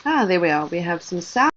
Ah, there we are. We have some sound.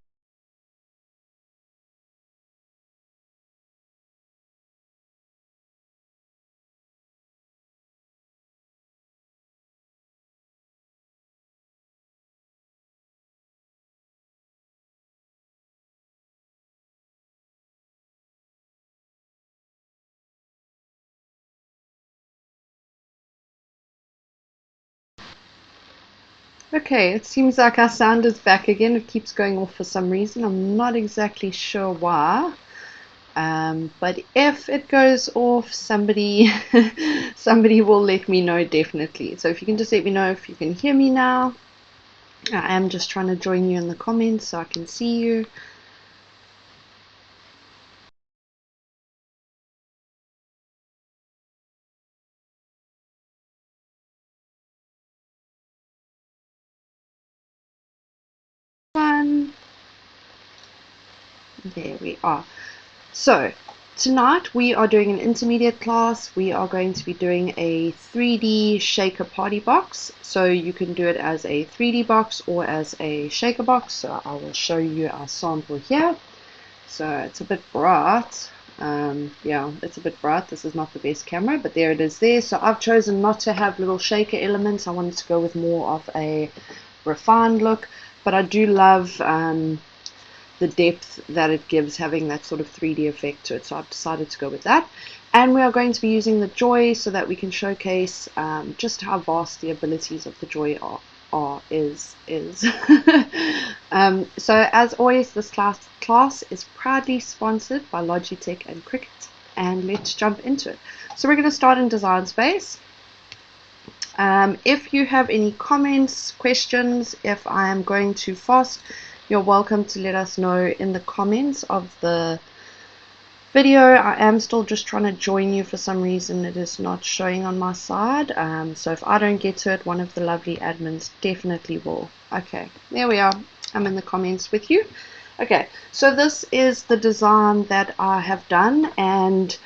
Okay, it seems like our sound is back again. It keeps going off for some reason. I'm not exactly sure why. But if it goes off, somebody somebody will let me know definitely. So if you can just let me know if you can hear me now. I am just trying to join you in the comments so I can see you. One. There we are. So tonight we are doing an intermediate class. We are going to be doing a 3D shaker party box. So you can do it as a 3D box or as a shaker box. So I will show you our sample here. So it's a bit bright. Yeah, it's a bit bright. This is not the best camera, but there it is there. So I've chosen not to have little shaker elements. I wanted to go with more of a refined look, but I do love the depth that it gives, having that sort of 3D effect to it. So I've decided to go with that. And we are going to be using the Joy so that we can showcase just how vast the abilities of the Joy is. So as always, this class is proudly sponsored by Logitech and Cricut, and let's jump into it. So we're going to start in design space. If you have any comments, questions, if I am going too fast, you're welcome to let us know in the comments of the video. I am still just trying to join you. For some reason it is not showing on my side, so if I don't get to it, one of the lovely admins definitely will. Okay, there we are. I'm in the comments with you. Okay, so this is the design that I have done, and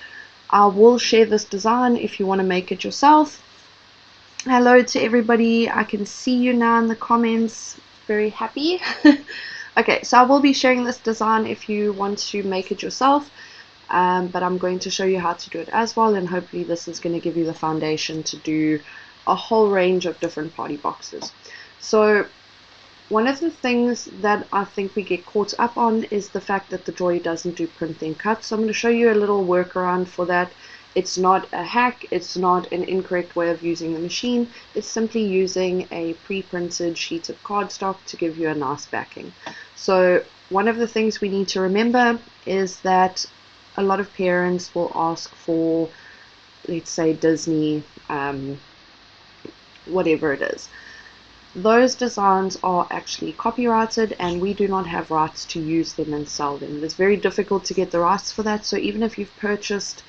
I will share this design if you want to make it yourself. Hello to everybody. I can see you now in the comments. Very happy. Okay, so I will be sharing this design if you want to make it yourself, but I'm going to show you how to do it as well, and hopefully this is going to give you the foundation to do a whole range of different party boxes. So one of the things that I think we get caught up on is the fact that the Joy doesn't do print then cut. So I'm going to show you a little workaround for that. It's not a hack, it's not an incorrect way of using the machine, it's simply using a pre-printed sheet of cardstock to give you a nice backing. So one of the things we need to remember is that a lot of parents will ask for, let's say, Disney, whatever it is. Those designs are actually copyrighted, and we do not have rights to use them and sell them. It's very difficult to get the rights for that. So even if you've purchased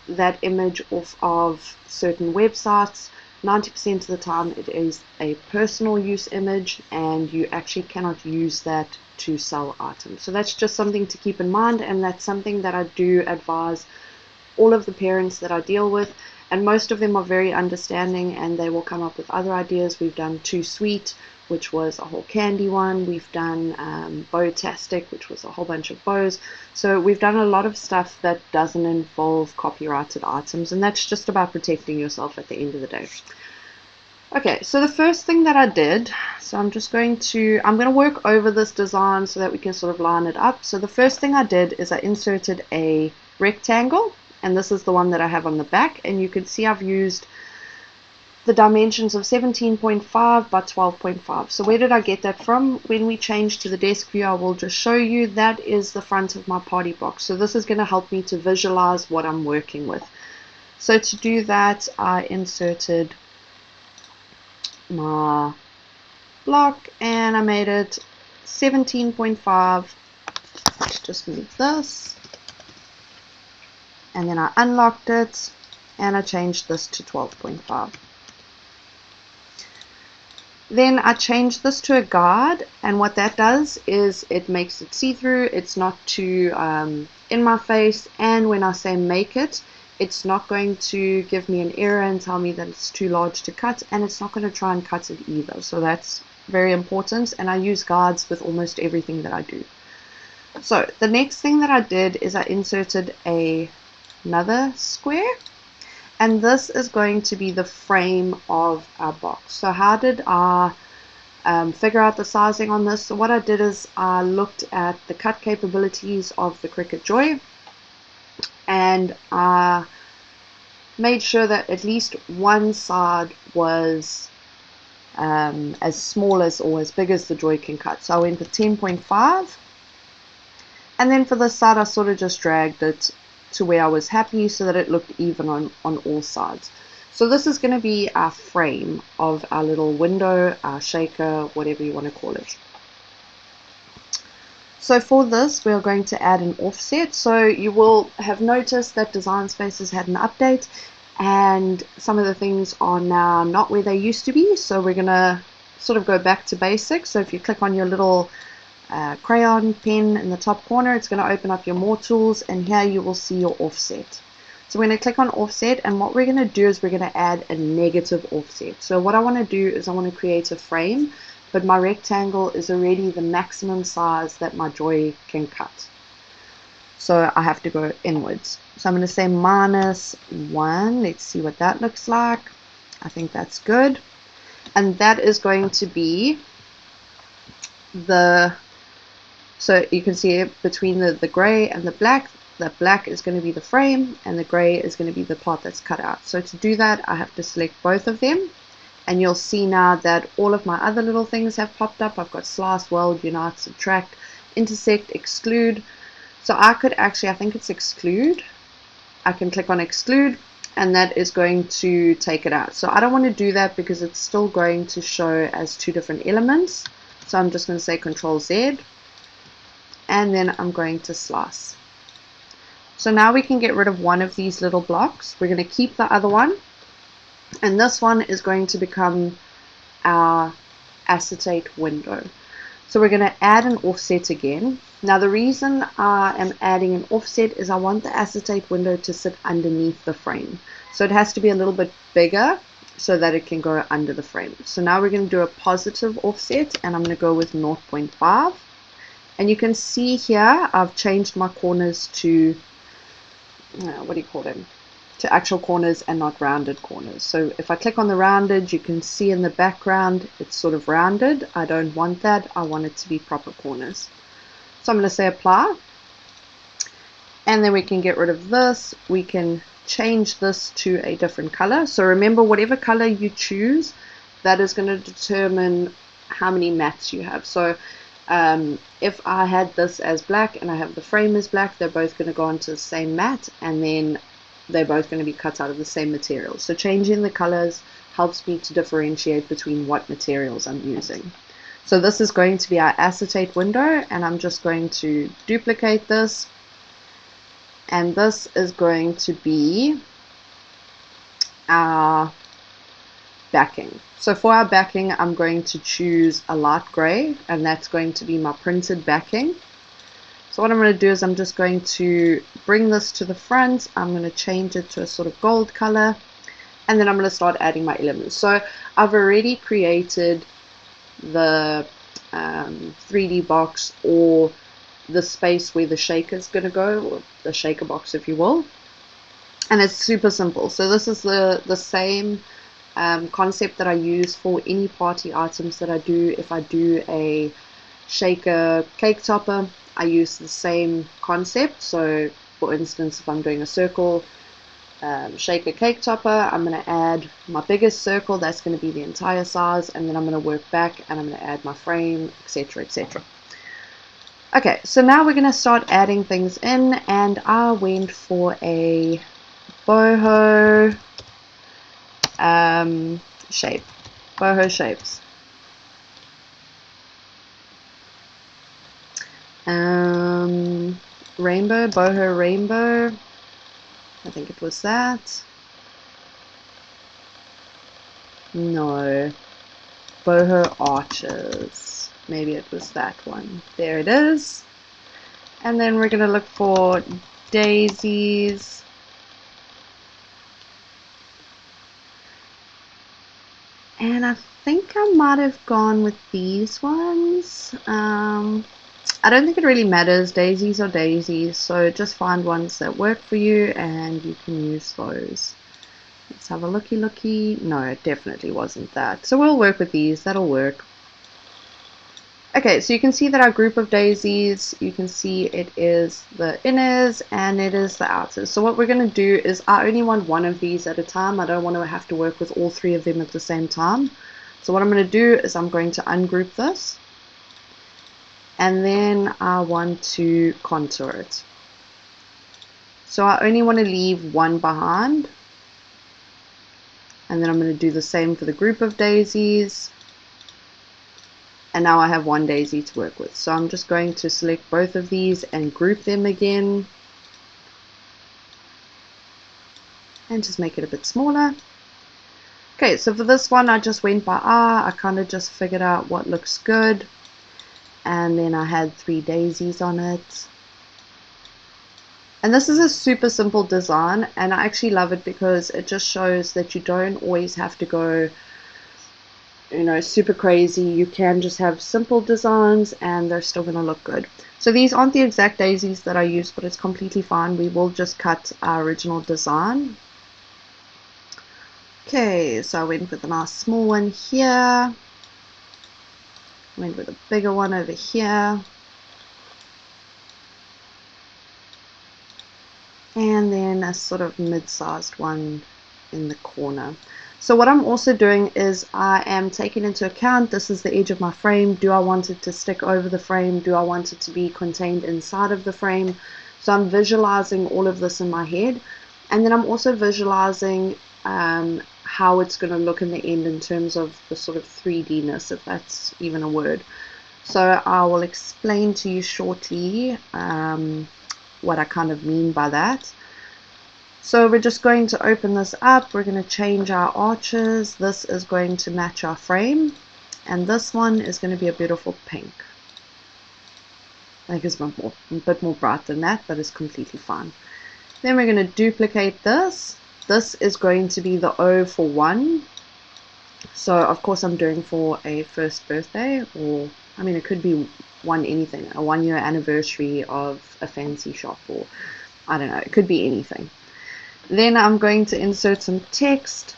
that image off of certain websites, 90% of the time it is a personal use image, and you actually cannot use that to sell items. So that's just something to keep in mind, and that's something that I do advise all of the parents that I deal with, and most of them are very understanding, and they will come up with other ideas. We've done Too Sweet, which was a whole candy one. We've done Bow-tastic, which was a whole bunch of bows. So we've done a lot of stuff that doesn't involve copyrighted items, and that's just about protecting yourself at the end of the day. Okay, so the first thing that I did, so I'm going to work over this design so that we can sort of line it up. So the first thing I did is I inserted a rectangle, and this is the one that I have on the back, and you can see I've used the dimensions of 17.5 by 12.5. So where did I get that from? When we change to the desk view, I will just show you. That is the front of my party box. So this is going to help me to visualize what I'm working with. So to do that, I inserted my block and I made it 17.5. Let's just move this. And then I unlocked it and I changed this to 12.5. Then I changed this to a guide, and what that does is it makes it see-through. It's not too in my face, and when I say make it, it's not going to give me an error and tell me that it's too large to cut, and it's not going to try and cut it either. So that's very important, and I use guides with almost everything that I do. So the next thing that I did is I inserted another square, and this is going to be the frame of our box. So how did I figure out the sizing on this? So what I did is I looked at the cut capabilities of the Cricut Joy, and I made sure that at least one side was as small as or as big as the Joy can cut. So I went with 10.5, and then for this side I sort of just dragged it to where I was happy so that it looked even on all sides. So this is going to be our frame of our little window, our shaker, whatever you want to call it. So for this we are going to add an offset. So you will have noticed that Design Space has had an update, and some of the things are now not where they used to be, so we're going to sort of go back to basics. So if you click on your little crayon pen in the top corner, it's going to open up your More Tools, and here you will see your offset. So we're going to click on offset, and what we're going to do is we're going to add a negative offset. So what I want to do is I want to create a frame, but my rectangle is already the maximum size that my Joy can cut. So I have to go inwards. So I'm going to say -1. Let's see what that looks like. I think that's good. And that is going to be so you can see it between the gray and the black is going to be the frame, and the gray is going to be the part that's cut out. So to do that, I have to select both of them, and you'll see now that all of my other little things have popped up. I've got slice, weld, unite, subtract, intersect, exclude. So I could actually, I think it's exclude. I can click on exclude, and that is going to take it out. So I don't want to do that because it's still going to show as two different elements. So I'm just going to say Control Z, and then I'm going to slice. So now we can get rid of one of these little blocks. We're going to keep the other one, and this one is going to become our acetate window. So we're going to add an offset again. Now the reason I am adding an offset is I want the acetate window to sit underneath the frame. So it has to be a little bit bigger so that it can go under the frame. So now we're going to do a positive offset, and I'm going to go with 0.5. And you can see here I've changed my corners to what do you call them? To actual corners and not rounded corners. So if I click on the rounded, you can see in the background it's sort of rounded. I don't want that. I want it to be proper corners. So I'm going to say apply, and then we can get rid of this. We can change this to a different color. So remember, whatever color you choose, that is going to determine how many mats you have. So if I had this as black and I have the frame as black, they're both going to go onto the same mat, and then they're both going to be cut out of the same material. So changing the colors helps me to differentiate between what materials I'm using. So this is going to be our acetate window, and I'm just going to duplicate this, and this is going to be our backing. So for our backing, I'm going to choose a light gray, and that's going to be my printed backing. So what I'm going to do is I'm just going to bring this to the front. I'm going to change it to a sort of gold color, and then I'm going to start adding my elements. So I've already created the 3D box, or the space where the shaker is going to go, or the shaker box if you will, and it's super simple. So this is the same concept that I use for any party items that I do. If I do a shaker cake topper, I use the same concept. So for instance, if I'm doing a circle shaker cake topper, I'm going to add my biggest circle, that's going to be the entire size, and then I'm going to work back and I'm going to add my frame, etc, etc. Okay, so now we're going to start adding things in, and I went for a boho shape, boho shapes. Rainbow, boho rainbow, I think it was that. No, boho arches, maybe it was that one. There it is. And then we're going to look for daisies. And I think I might have gone with these ones. I don't think it really matters. Daisies are daisies, so just find ones that work for you and you can use those. Let's have a looky. No, it definitely wasn't that. So we'll work with these. That'll work. Okay, so you can see that our group of daisies, you can see it is the inners and it is the outers. So what we're going to do is I only want one of these at a time. I don't want to have to work with all three of them at the same time. So what I'm going to do is I'm going to ungroup this. And then I want to contour it. So I only want to leave one behind. And then I'm going to do the same for the group of daisies. And now I have one daisy to work with. So I'm just going to select both of these and group them again. And just make it a bit smaller. Okay, so for this one I just went by eye. I kind of just figured out what looks good. And then I had 3 daisies on it. And this is a super simple design, and I actually love it because it just shows that you don't always have to go, you know, super crazy. You can just have simple designs and they're still going to look good. So these aren't the exact daisies that I used, but it's completely fine. We will just cut our original design. Okay, so I went with a nice small one here. Went with a bigger one over here. And then a sort of mid-sized one in the corner. So what I'm also doing is I am taking into account this is the edge of my frame. Do I want it to stick over the frame? Do I want it to be contained inside of the frame? So I'm visualizing all of this in my head. And then I'm also visualizing how it's going to look in the end in terms of the sort of 3D-ness, if that's even a word. So I will explain to you shortly what I kind of mean by that. So we're just going to open this up. We're going to change our arches. This is going to match our frame, and this one is going to be a beautiful pink. I think it's a bit more bright than that, but it's completely fine. Then we're going to duplicate this. This is going to be the O for 1. So of course I'm doing for a first birthday, or I mean it could be anything, a 1-year anniversary of a fancy shop, or I don't know, it could be anything. Then I'm going to insert some text.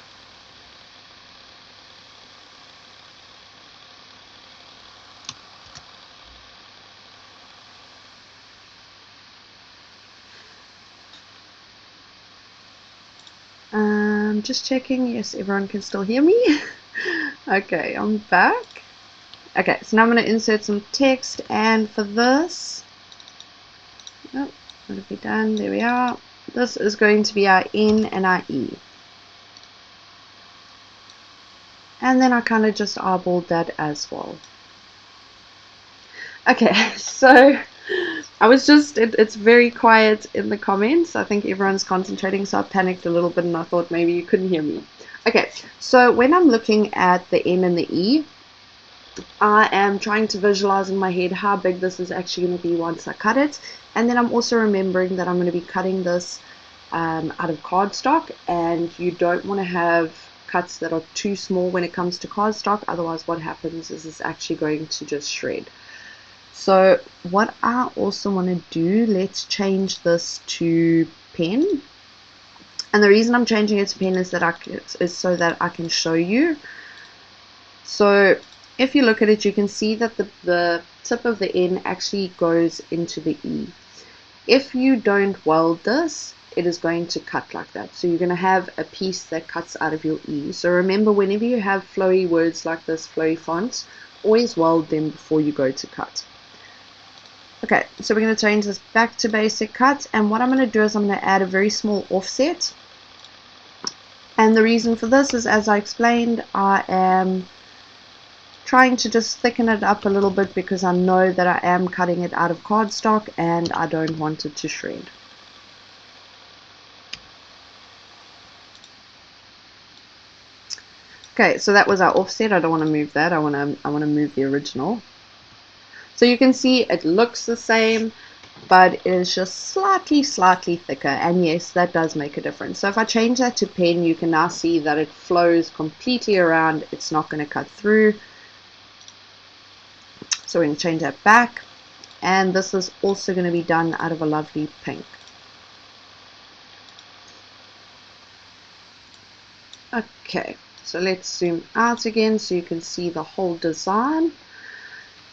Just checking, yes, everyone can still hear me. Okay, I'm back. Okay, so now I'm going to insert some text, and for this, oh, what have we done? There we are. This is going to be our N and our E. And then I kind of just eyeballed that as well. Okay, so I was just, it's very quiet in the comments. I think everyone's concentrating, so I panicked a little bit and I thought maybe you couldn't hear me. Okay, so when I'm looking at the N and the E, I am trying to visualize in my head how big this is actually going to be once I cut it. And then I'm also remembering that I'm going to be cutting this out of cardstock, and you don't want to have cuts that are too small when it comes to cardstock. Otherwise what happens is it's actually going to just shred. So what I also want to do, let's change this to pen. And the reason I'm changing it to pen is so that I can show you. So if you look at it, you can see that the tip of the N actually goes into the E. If you don't weld this, it is going to cut like that. So you're going to have a piece that cuts out of your E. So remember, whenever you have flowy words like this, flowy fonts, always weld them before you go to cut. Okay, so we're going to change this back to basic cut, and what I'm going to do is I'm going to add a very small offset. And the reason for this is, as I explained, I am trying to just thicken it up a little bit because I know that I am cutting it out of cardstock and I don't want it to shred. Okay, so that was our offset. I don't want to move that. I want to move the original. So you can see it looks the same. but it is just slightly thicker, and yes, that does make a difference. So if I change that to pen, you can now see that it flows completely around. It's not going to cut through. So we're going to change that back, and this is also going to be done out of a lovely pink. Okay, so let's zoom out again so you can see the whole design.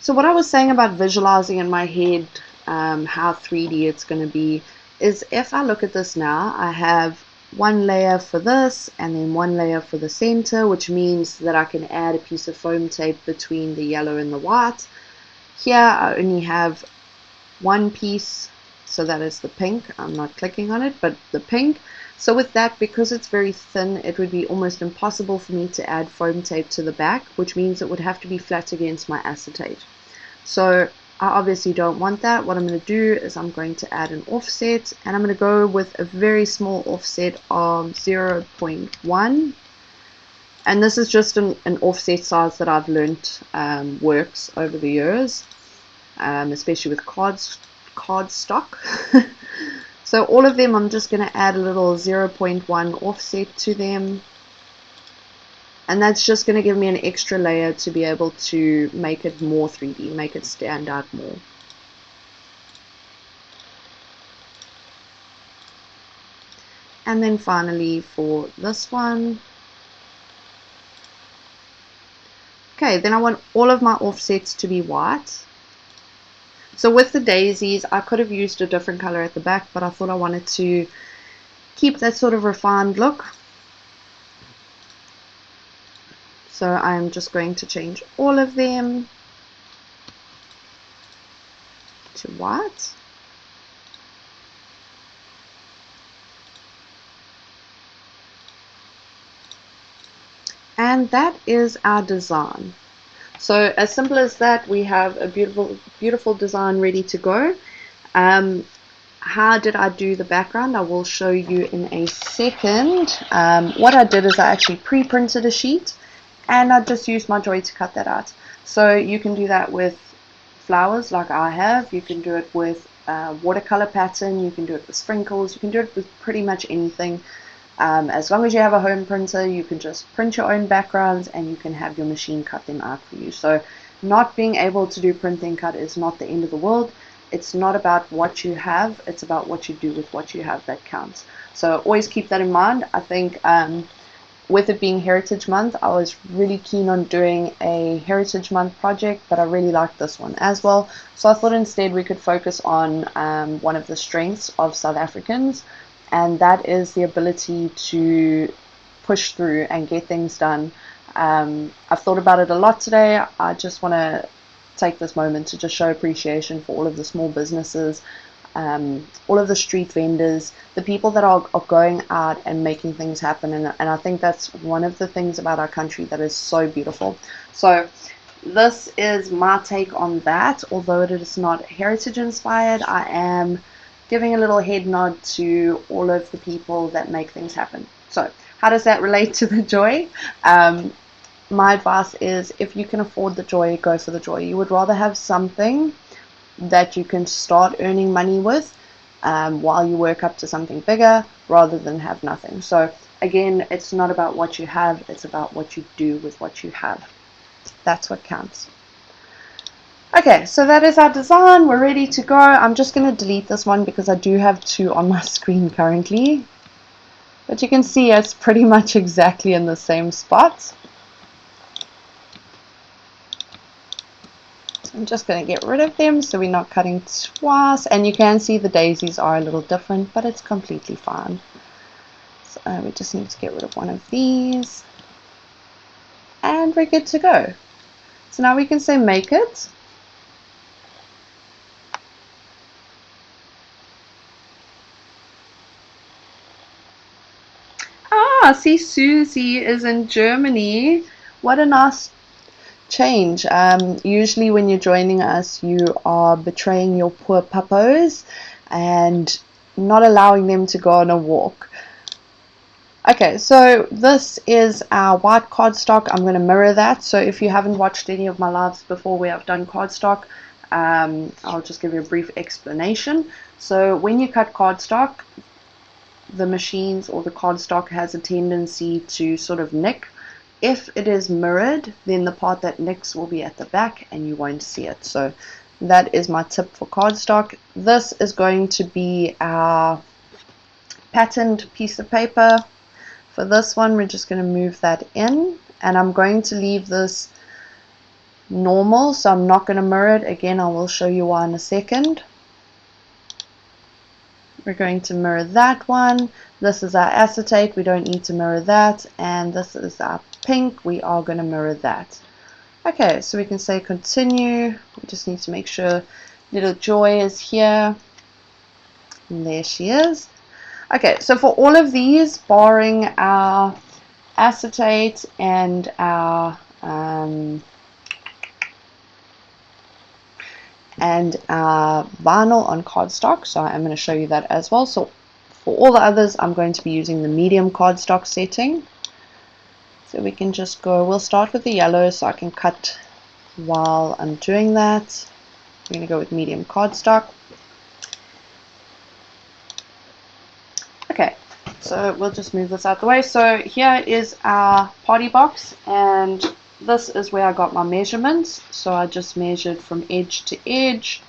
So what I was saying about visualizing in my head how 3D it's going to be is, if I look at this now, I have one layer for this and then one layer for the center, which means that I can add a piece of foam tape between the yellow and the white. Here I only have one piece, so that is the pink. I'm not clicking on it, but the pink. So with that, because it's very thin, it would be almost impossible for me to add foam tape to the back, which means it would have to be flat against my acetate. So I obviously don't want that. What I'm going to do is I'm going to add an offset, and I'm going to go with a very small offset of 0.1. And this is just an offset size that I've learnt works over the years, especially with cardstock. So all of them, I'm just going to add a little 0.1 offset to them. And that's just going to give me an extra layer to be able to make it more 3D, make it stand out more. And then finally for this one. Okay, then I want all of my offsets to be white. So with the daisies, I could have used a different color at the back, but I thought I wanted to keep that sort of refined look. So I'm just going to change all of them to white. And that is our design. So as simple as that, we have a beautiful design ready to go. How did I do the background? I will show you in a second. What I did is I actually pre-printed a sheet, and I just used my Joy to cut that out. So you can do that with flowers like I have. You can do it with watercolor pattern. You can do it with sprinkles. You can do it with pretty much anything. As long as you have a home printer, you can just print your own backgrounds and you can have your machine cut them out for you. So not being able to do print and cut is not the end of the world. It's not about what you have, it's about what you do with what you have that counts. So always keep that in mind. I think with it being Heritage Month, I was really keen on doing a Heritage Month project, but I really liked this one as well. So I thought instead we could focus on one of the strengths of South Africans, and that is the ability to push through and get things done. I've thought about it a lot today. I just want to take this moment to just show appreciation for all of the small businesses, all of the street vendors, the people that are going out and making things happen. And I think that's one of the things about our country that is so beautiful. So this is my take on that. Although it is not heritage inspired, I am giving a little head nod to all of the people that make things happen. So how does that relate to the Joy? My advice is, if you can afford the Joy, go for the Joy. You would rather have something that you can start earning money with while you work up to something bigger, rather than have nothing. So again, it's not about what you have, it's about what you do with what you have. That's what counts. Okay, so that is our design. We're ready to go. I'm just going to delete this one because I do have two on my screen currently. But you can see it's pretty much exactly in the same spot. I'm just going to get rid of them so we're not cutting twice. And you can see the daisies are a little different, but it's completely fine. So we just need to get rid of one of these. And we're good to go. So now we can say make it. Ah, see, Susie is in Germany. What a nice change. Usually when you're joining us, you are betraying your poor puppos and not allowing them to go on a walk. Okay, so this is our white cardstock. I'm going to mirror that. So if you haven't watched any of my lives before where I've done cardstock, I'll just give you a brief explanation. So when you cut cardstock, the machines or the cardstock has a tendency to sort of nick. If it is mirrored, then the part that nicks will be at the back and you won't see it. So that is my tip for cardstock. This is going to be our patterned piece of paper. For this one, we're just going to move that in, and I'm going to leave this normal, so I'm not going to mirror it. Again, I will show you why in a second. We're going to mirror that one. This is our acetate, we don't need to mirror that, and this is our pink, we are going to mirror that. Okay, so we can say continue. We just need to make sure little Joy is here, and there she is. Okay, so for all of these, barring our acetate and our vinyl on cardstock, so I'm going to show you that as well. So for all the others, I'm going to be using the medium cardstock setting. So we can just go, we'll start with the yellow so I can cut while I'm doing that. We're going to go with medium cardstock. Okay, so we'll just move this out the way. So here is our party box, and this is where I got my measurements. So I just measured from edge to edge,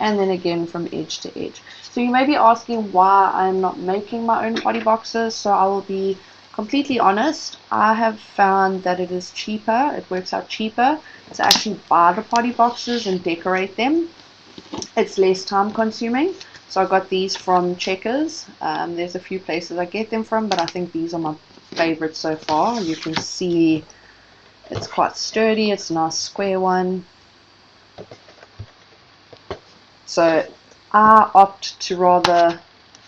and then again from edge to edge. So you may be asking why I'm not making my own party boxes. So I will be completely honest. I have found that it is cheaper, it works out cheaper to actually buy the party boxes and decorate them. It's less time consuming. So I got these from Checkers. There's a few places I get them from, but I think these are my favorites so far. You can see it's quite sturdy. It's a nice square one. So I opt to rather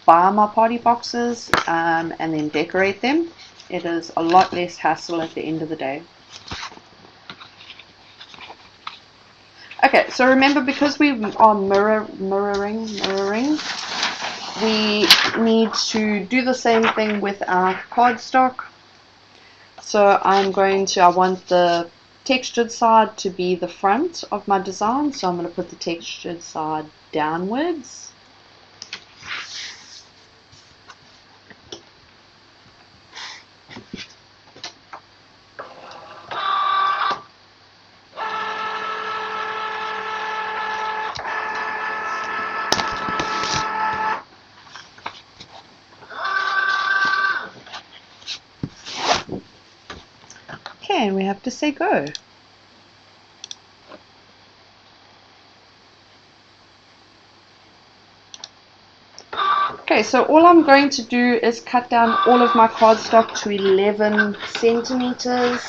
buy my party boxes and then decorate them. It is a lot less hassle at the end of the day. Okay, so remember, because we are mirroring, we need to do the same thing with our cardstock. So I want the textured side to be the front of my design, so I'm going to put the textured side downwards. Okay, and we have to say go. Okay, so all I'm going to do is cut down all of my cardstock to 11 centimeters.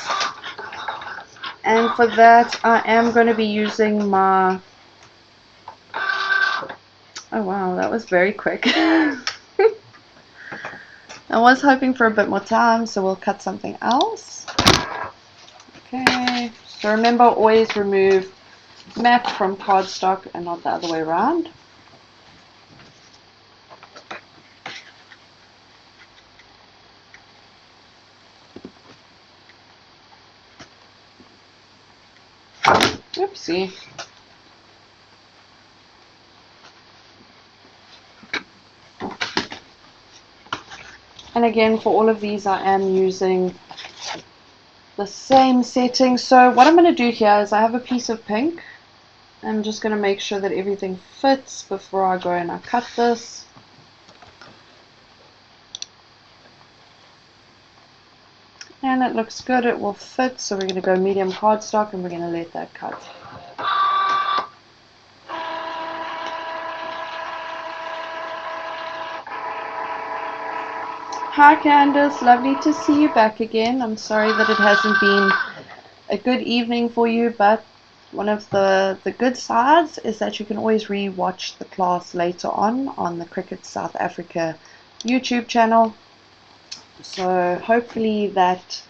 And for that, I am going to be using my... Oh wow, that was very quick. I was hoping for a bit more time, so we'll cut something else. Okay, so remember, always remove matte from cardstock and not the other way around. Oopsie. And again, for all of these, I am using the same setting. So what I'm going to do here is I have a piece of pink. I'm just going to make sure that everything fits before I go and I cut this. And it looks good, it will fit, so we're going to go medium cardstock and we're going to let that cut. Hi Candace, lovely to see you back again. I'm sorry that it hasn't been a good evening for you, but one of the good sides is that you can always re-watch the class later on the Cricut South Africa YouTube channel. So hopefully that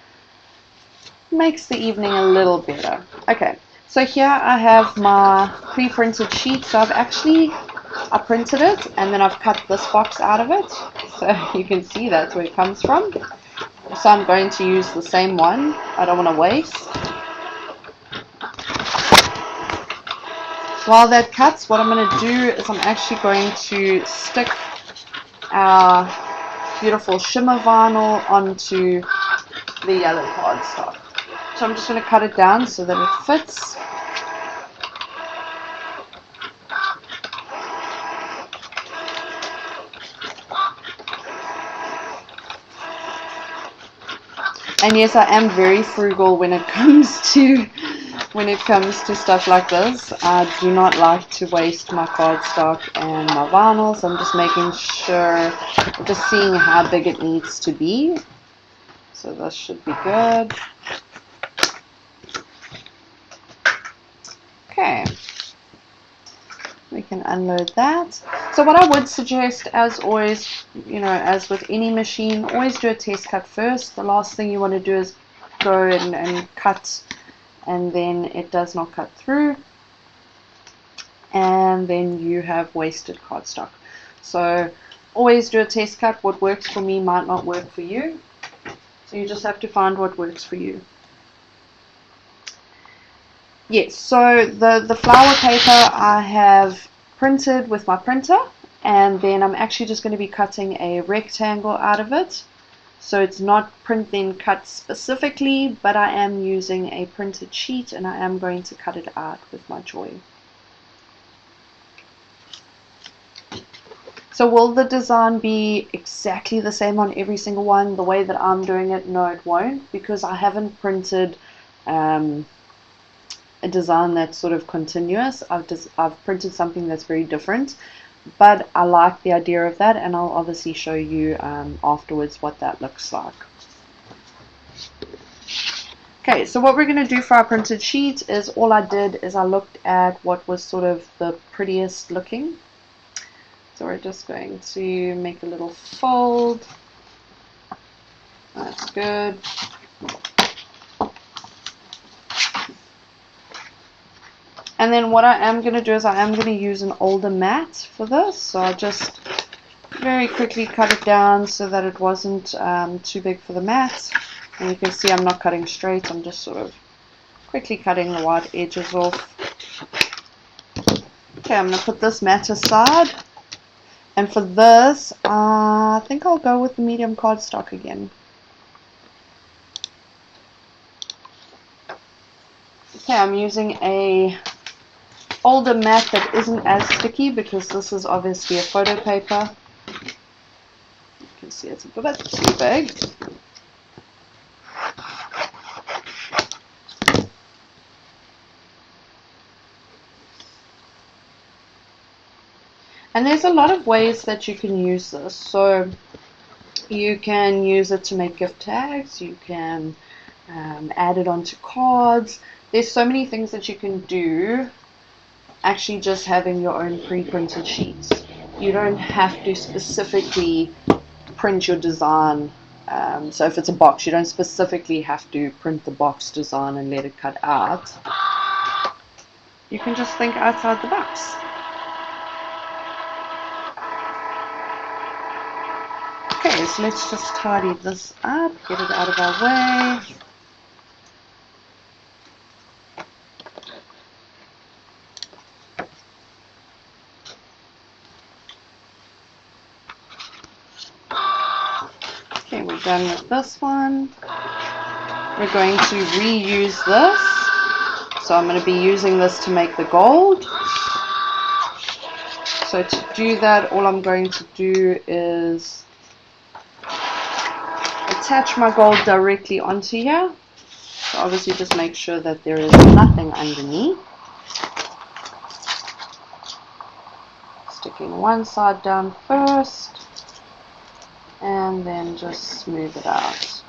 makes the evening a little better. Okay, so here I have my pre-printed sheet. So I printed it and then I've cut this box out of it. So you can see that's where it comes from. So I'm going to use the same one. I don't want to waste. While that cuts, what I'm going to do is I'm actually going to stick our beautiful shimmer vinyl onto the yellow cardstock. So I'm just going to cut it down so that it fits. And yes, I am very frugal when it comes to stuff like this. I do not like to waste my cardstock and my vinyl, so I'm just making sure, just seeing how big it needs to be. So this should be good. Okay, we can unload that. So what I would suggest, as always, as with any machine, always do a test cut first. The last thing you want to do is go and cut, and then it does not cut through, and then you have wasted cardstock. So always do a test cut. What works for me might not work for you, so you just have to find what works for you. Yes, so the flower paper I have printed with my printer, and then I'm actually just going to be cutting a rectangle out of it. So it's not print then cut specifically, but I am using a printed sheet and I am going to cut it out with my Joy. So will the design be exactly the same on every single one the way that I'm doing it? No, it won't, because I haven't printed a design that's sort of continuous. I've printed something that's very different. But I like the idea of that, and I'll obviously show you afterwards what that looks like. Okay, so what we're going to do for our printed sheet is all I did is I looked at what was sort of the prettiest looking. So we're just going to make a little fold. That's good. And then what I am going to do is I am going to use an older mat for this. So I'll just very quickly cut it down so that it wasn't too big for the mat. And you can see I'm not cutting straight. I'm just sort of quickly cutting the white edges off. Okay, I'm going to put this mat aside. And for this, I think I'll go with the medium cardstock again. Okay, I'm using a older mat that isn't as sticky because this is obviously a photo paper. You can see it's a bit too big. And there's a lot of ways that you can use this. So you can use it to make gift tags, you can add it onto cards. There's so many things that you can do actually just having your own pre-printed sheets. You don't have to specifically print your design. So if it's a box, you don't specifically have to print the box design and let it cut out. You can just think outside the box. Okay, so let's just tidy this up, get it out of our way. Okay, we're done with this one. We're going to reuse this. So I'm going to be using this to make the gold. So to do that, all I'm going to do is attach my gold directly onto here. So obviously just make sure that there is nothing underneath. Sticking one side down first, and then just smooth it out.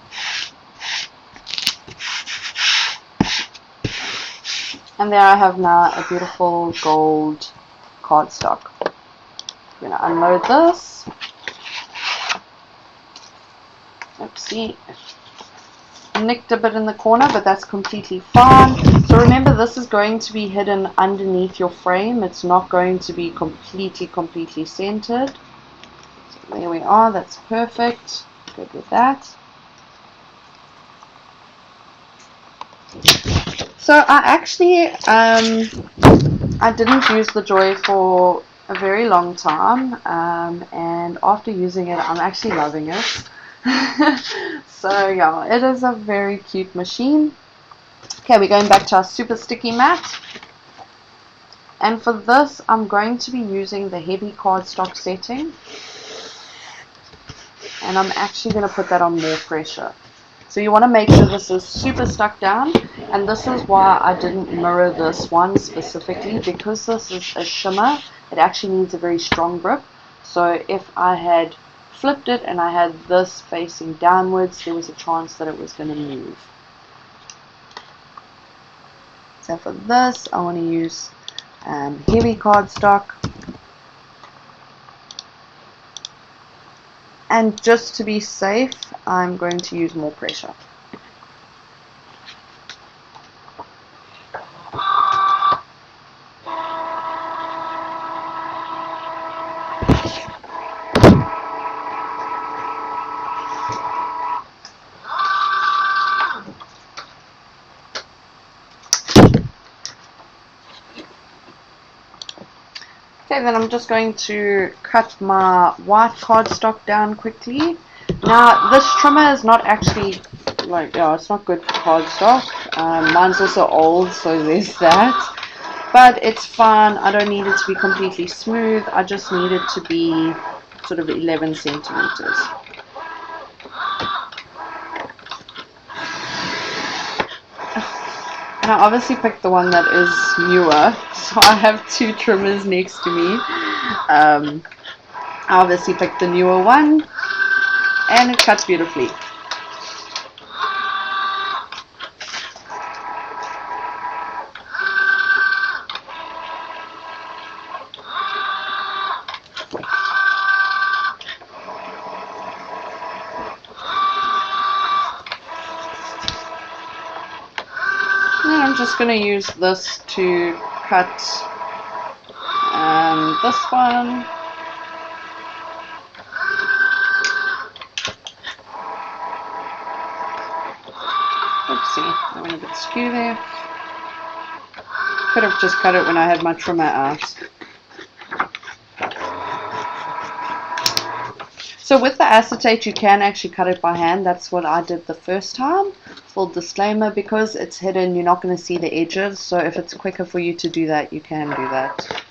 And there I have now a beautiful gold cardstock. I'm going to unload this. Oopsie. Nicked a bit in the corner, but that's completely fine. So remember, this is going to be hidden underneath your frame. It's not going to be completely centered. So there we are. That's perfect. Good with that. So I actually I didn't use the Joy for a very long time, and after using it, I'm actually loving it. So yeah, it is a very cute machine. Okay, we're going back to our super sticky mat. And for this, I'm going to be using the heavy cardstock setting. And I'm actually going to put that on more pressure. So you want to make sure this is super stuck down. And this is why I didn't mirror this one specifically. Because this is a shimmer, it actually needs a very strong grip. So if I had flipped it and I had this facing downwards, there was a chance that it was going to move. So for this, I want to use heavy cardstock. And just to be safe, I'm going to use more pressure. Okay, then I'm just going to cut my white cardstock down quickly. Now, this trimmer is not actually, like, yeah, it's not good for cardstock. Mine's also old, so there's that. But it's fine. I don't need it to be completely smooth. I just need it to be sort of 11 centimeters. And I obviously picked the one that is newer, so I have two trimmers next to me. I obviously picked the newer one, and it cuts beautifully. And I'm just going to use this to cut this one. Oopsie, I went a bit skew there. Could have just cut it when I had my trimmer out. So with the acetate, you can actually cut it by hand. That's what I did the first time. Full disclaimer, because it's hidden, you're not going to see the edges. So if it's quicker for you to do that, you can do that.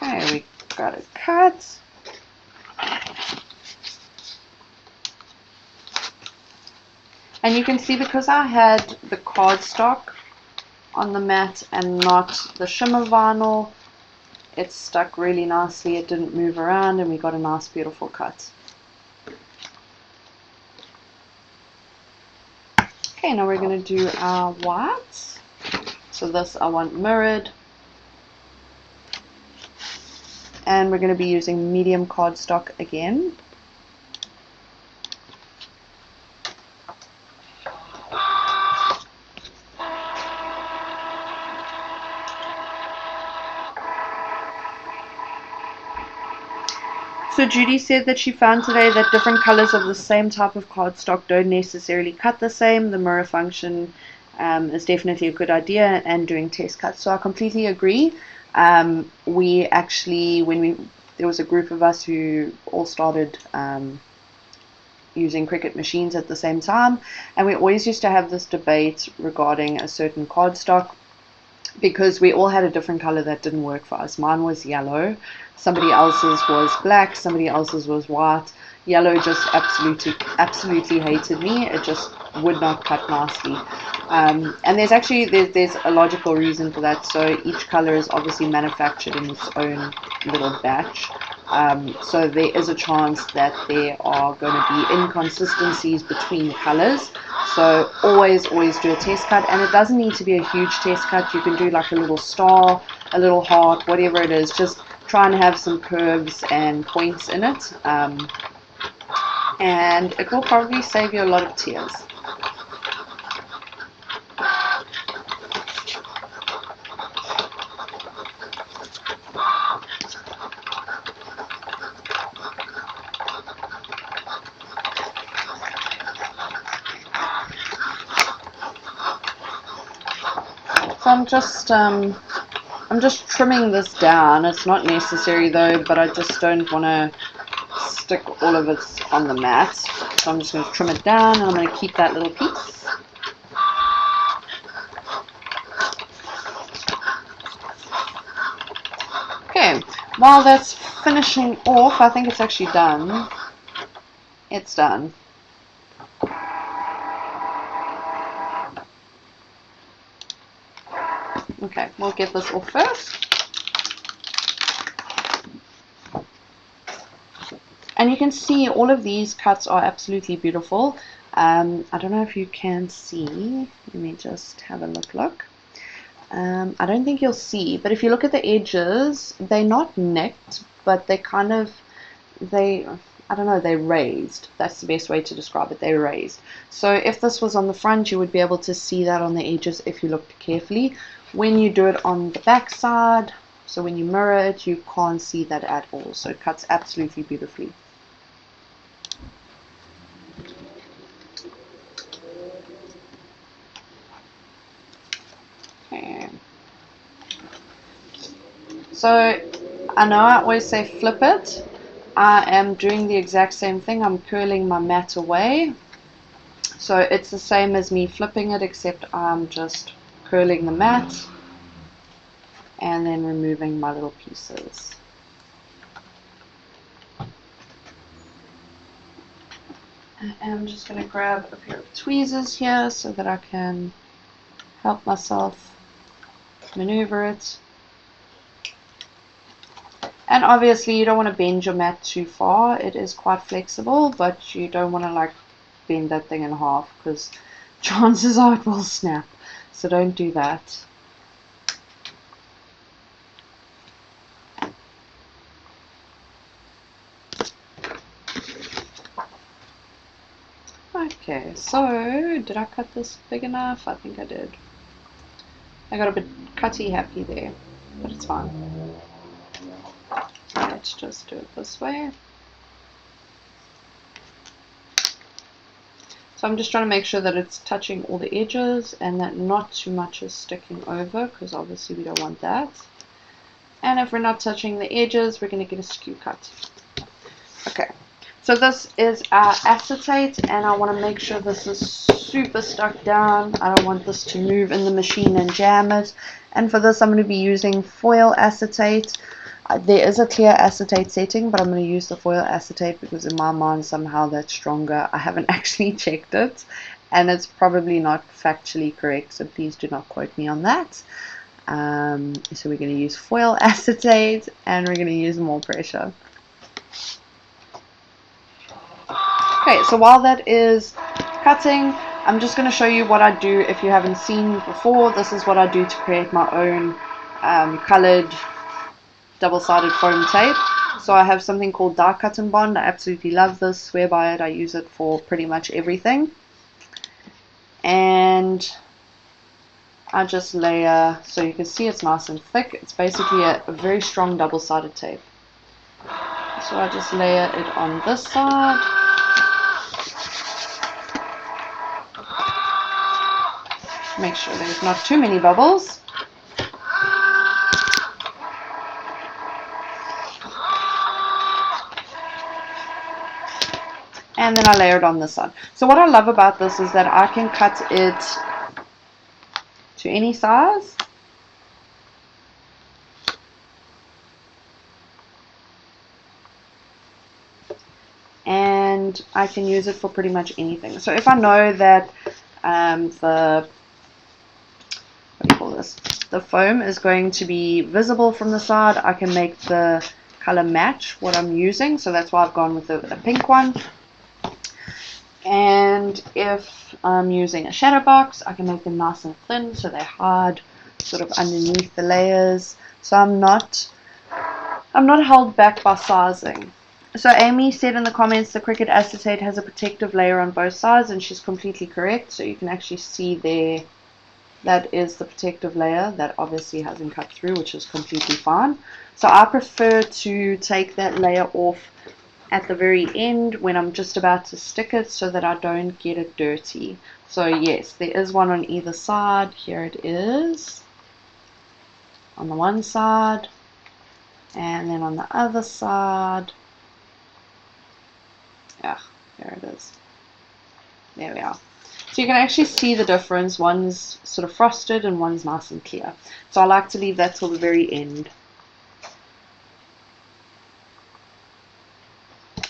Okay, we got it cut. And you can see, because I had the cardstock on the mat and not the shimmer vinyl, it stuck really nicely. It didn't move around, and we got a nice beautiful cut. Okay, now we're going to do our whites. So this I want mirrored. And we're going to be using medium cardstock again. So Judy said that she found today that different colors of the same type of cardstock don't necessarily cut the same. The mirror function is definitely a good idea, and doing test cuts. So I completely agree. We actually, there was a group of us who all started using Cricut machines at the same time, and we always used to have this debate regarding a certain cardstock, because we all had a different color that didn't work for us. Mine was yellow, somebody else's was black, somebody else's was white. Yellow just absolutely hated me. It just would not cut nicely. And there's actually there's a logical reason for that. So each color is obviously manufactured in its own little batch. So there is a chance that there are going to be inconsistencies between colors. So always do a test cut, and it doesn't need to be a huge test cut. You can do like a little star, a little heart, whatever it is. Just try and have some curves and points in it, and it will probably save you a lot of tears. So I'm just trimming this down. It's not necessary though, but I just don't want to stick all of it on the mat. So I'm just going to trim it down, and I'm going to keep that little piece. Okay, while that's finishing off, I think it's actually done. It's done. Okay, we'll get this off first. And you can see all of these cuts are absolutely beautiful. I don't know if you can see. Let me just have a look. I don't think you'll see, but if you look at the edges, they're not nicked, but they kind of, I don't know, they're raised. That's the best way to describe it. They're raised. So if this was on the front, you would be able to see that on the edges if you looked carefully. When you do it on the back side, so when you mirror it, you can't see that at all. So it cuts absolutely beautifully. Okay. So I know I always say flip it. I am doing the exact same thing. I'm curling my mat away. So it's the same as me flipping it, except I'm just curling the mat and then removing my little pieces. I'm just going to grab a pair of tweezers here so that I can help myself maneuver it. And obviously you don't want to bend your mat too far. It is quite flexible, but you don't want to like bend that thing in half, because chances are it will snap. So don't do that. Okay, so did I cut this big enough? I think I did. I got a bit cutty happy there, but it's fine. So let's just do it this way. So I'm just trying to make sure that it's touching all the edges and that not too much is sticking over, because obviously we don't want that. And if we're not touching the edges, we're going to get a skew cut. Okay, so this is our acetate, and I want to make sure this is super stuck down. I don't want this to move in the machine and jam it. And for this I'm going to be using foil acetate. There is a clear acetate setting, but I'm going to use the foil acetate because in my mind somehow that's stronger. I haven't actually checked it, and it's probably not factually correct, so please do not quote me on that. So we're going to use foil acetate, and we're going to use more pressure. Okay, so while that is cutting, I'm just going to show you what I do. If you haven't seen before, this is what I do to create my own colored double-sided foam tape. So I have something called die cut and bond. I absolutely love this, swear by it. I use it for pretty much everything. And I just layer, so you can see it's nice and thick. It's basically a very strong double-sided tape. So I just layer it on this side. Make sure there's not too many bubbles. And then I layer it on this side. So what I love about this is that I can cut it to any size. And I can use it for pretty much anything. So if I know that the foam is going to be visible from the side, I can make the color match what I'm using. So that's why I've gone with a pink one. And if I'm using a shadow box, I can make them nice and thin so they're hard sort of underneath the layers. So I'm not held back by sizing. So Amy said in the comments the Cricut acetate has a protective layer on both sides, and she's completely correct. So you can actually see there, that is the protective layer that obviously hasn't cut through, which is completely fine. So I prefer to take that layer off at the very end when I'm just about to stick it, so that I don't get it dirty. So yes, there is one on either side. Here it is. on the one side, and then on the other side. Yeah, there it is. There we are. So you can actually see the difference. One's sort of frosted and one's nice and clear. So I like to leave that till the very end.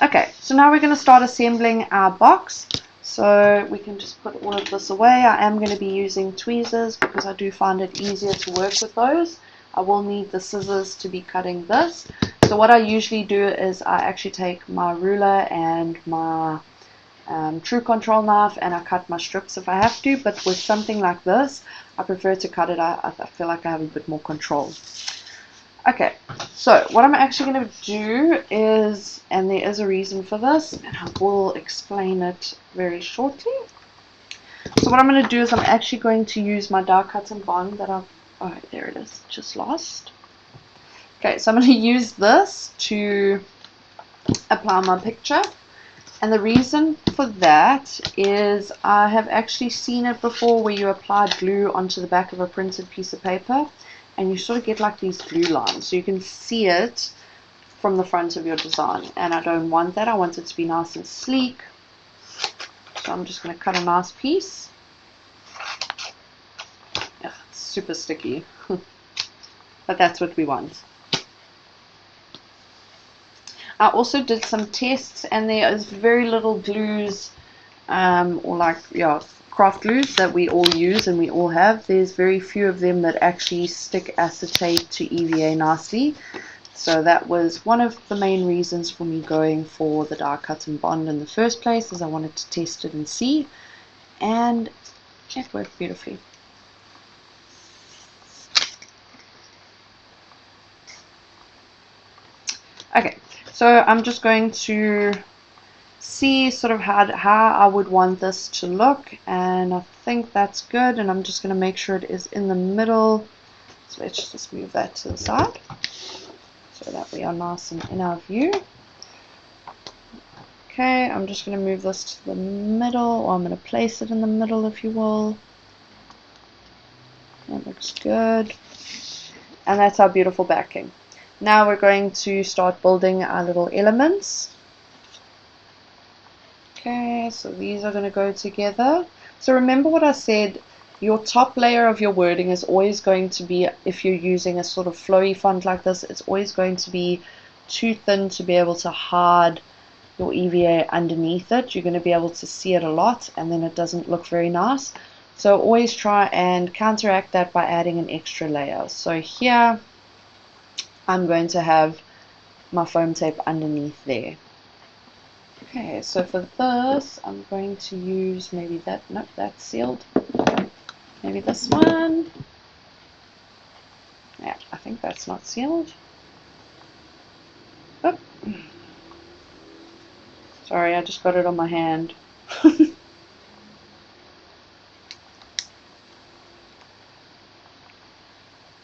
Okay, so now we're going to start assembling our box. So we can just put all of this away. I am going to be using tweezers because I do find it easier to work with those. I will need the scissors to be cutting this. So what I usually do is I actually take my ruler and my true control knife and I cut my strips if I have to, but with something like this I prefer to cut it. I feel like I have a bit more control. Okay, so what I'm actually going to do is, and there is a reason for this, and I will explain it very shortly. So what I'm going to do is I'm actually going to use my die cut and bond that I've, oh there it is, just lost. Okay, so I'm going to use this to apply my picture. And the reason for that is I have actually seen it before where you apply glue onto the back of a printed piece of paper and you sort of get like these glue lines. So you can see it from the front of your design. And I don't want that. I want it to be nice and sleek. So I'm just going to cut a nice piece. Ugh, it's super sticky. But that's what we want. I also did some tests and there is very little glues or like craft glues that we all use and we all have. There's very few of them that actually stick acetate to EVA nicely. So that was one of the main reasons for me going for the die cut and bond in the first place, is I wanted to test it and see, and it worked beautifully. Okay, so I'm just going to see sort of how I would want this to look, and I think that's good, and I'm just going to make sure it is in the middle. So let's just move that to the side so that we are nice and in our view. Okay, I'm just going to move this to the middle, or I'm going to place it in the middle if you will. That looks good. And that's our beautiful backing. Now we're going to start building our little elements. Okay, so these are going to go together. So remember what I said, your top layer of your wording is always going to be, if you're using a sort of flowy font like this, it's always going to be too thin to be able to hide your EVA underneath it. You're going to be able to see it a lot and then it doesn't look very nice. So always try and counteract that by adding an extra layer. So here I'm going to have my foam tape underneath there. Okay, so for this I'm going to use maybe that, nope, that's sealed. Maybe this one. Yeah, I think that's not sealed. Oh. Sorry, I just got it on my hand.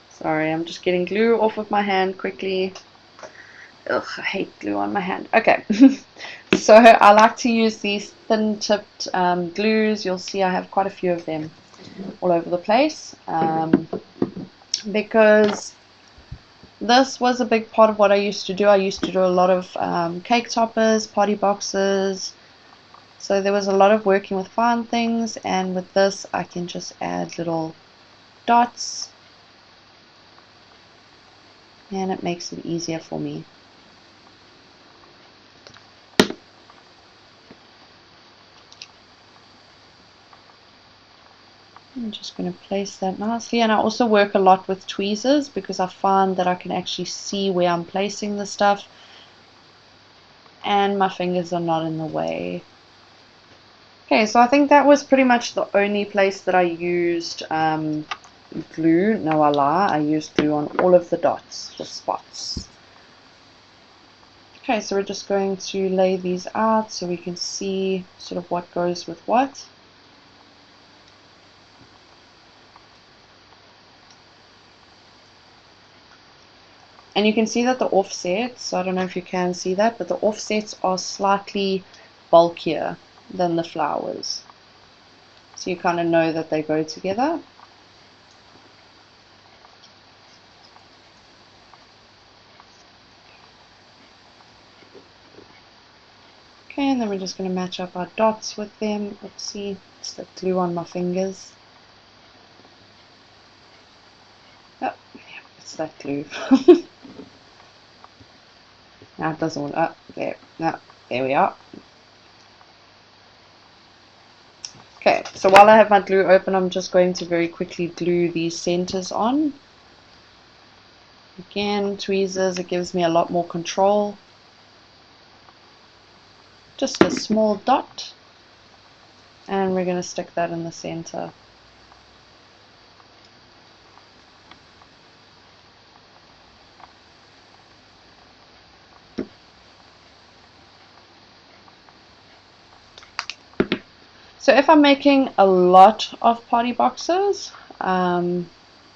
Sorry, I'm just getting glue off of my hand quickly. Ugh, I hate glue on my hand. Okay, so I like to use these thin tipped glues. You'll see I have quite a few of them all over the place because this was a big part of what I used to do. I used to do a lot of cake toppers, party boxes. So there was a lot of working with fine things, and with this I can just add little dots and it makes it easier for me. I'm just going to place that nicely, and I also work a lot with tweezers because I find that I can actually see where I'm placing the stuff and my fingers are not in the way. Okay, so I think that was pretty much the only place that I used glue. No, I lie, I used glue on all of the dots, the spots. Okay, so we're just going to lay these out so we can see sort of what goes with what. And you can see that the offsets, I don't know if you can see that, but the offsets are slightly bulkier than the flowers. So you kind of know that they go together. Okay, and then we're just going to match up our dots with them. Oopsie, it's the glue on my fingers. Oh, it's that glue. Now it doesn't want, oh, there, no, there we are. Okay, so while I have my glue open, I'm just going to very quickly glue these centers on. Again, tweezers, it gives me a lot more control. Just a small dot, and we're going to stick that in the center. So if I'm making a lot of party boxes, then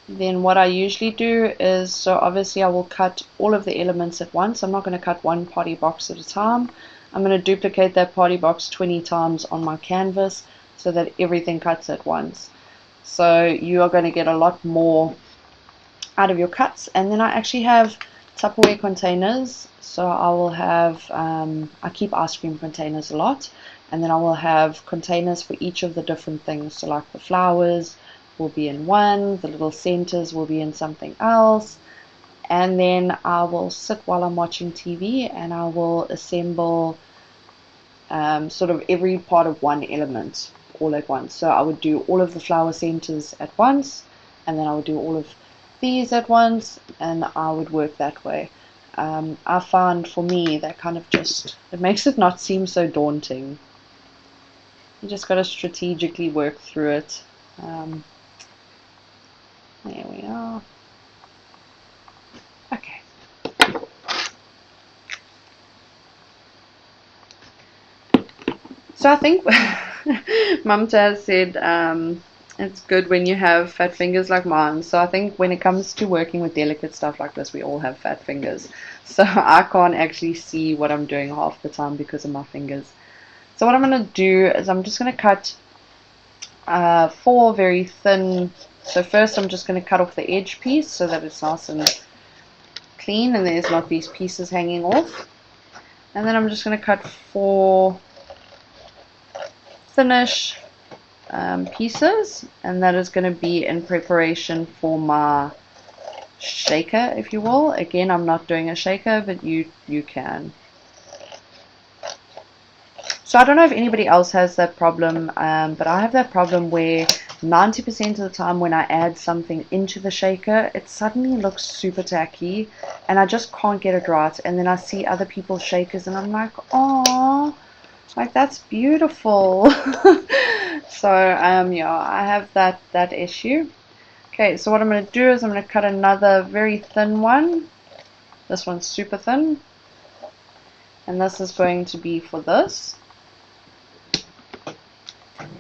what I usually do is, so obviously I will cut all of the elements at once. I'm not going to cut one party box at a time. I'm going to duplicate that party box 20 times on my canvas so that everything cuts at once. So you are going to get a lot more out of your cuts. And then I actually have Tupperware containers. So I will have, I keep ice cream containers a lot. And then I will have containers for each of the different things. So like the flowers will be in one, the little centers will be in something else. And then I will sit while I'm watching TV and I will assemble sort of every part of one element all at once. So I would do all of the flower centers at once, and then I would do all of these at once, and I would work that way. I found for me that kind of just, it makes it not seem so daunting. You just got to strategically work through it. There we are. Okay. So I think Mamta has said it's good when you have fat fingers like mine. So I think when it comes to working with delicate stuff like this, we all have fat fingers. So I can't actually see what I'm doing half the time because of my fingers. So what I'm going to do is I'm just going to cut 4 very thin. So first I'm just going to cut off the edge piece so that it's nice and clean and there's not these pieces hanging off. And then I'm just going to cut 4 thinnish pieces, and that is going to be in preparation for my shaker, if you will. Again, I'm not doing a shaker, but you can. So I don't know if anybody else has that problem, but I have that problem where 90% of the time when I add something into the shaker, it suddenly looks super tacky and I just can't get it right. And then I see other people's shakers and I'm like, oh, like that's beautiful. So yeah, I have that issue. Okay, so what I'm going to do is I'm going to cut another very thin one. This one's super thin, and this is going to be for this.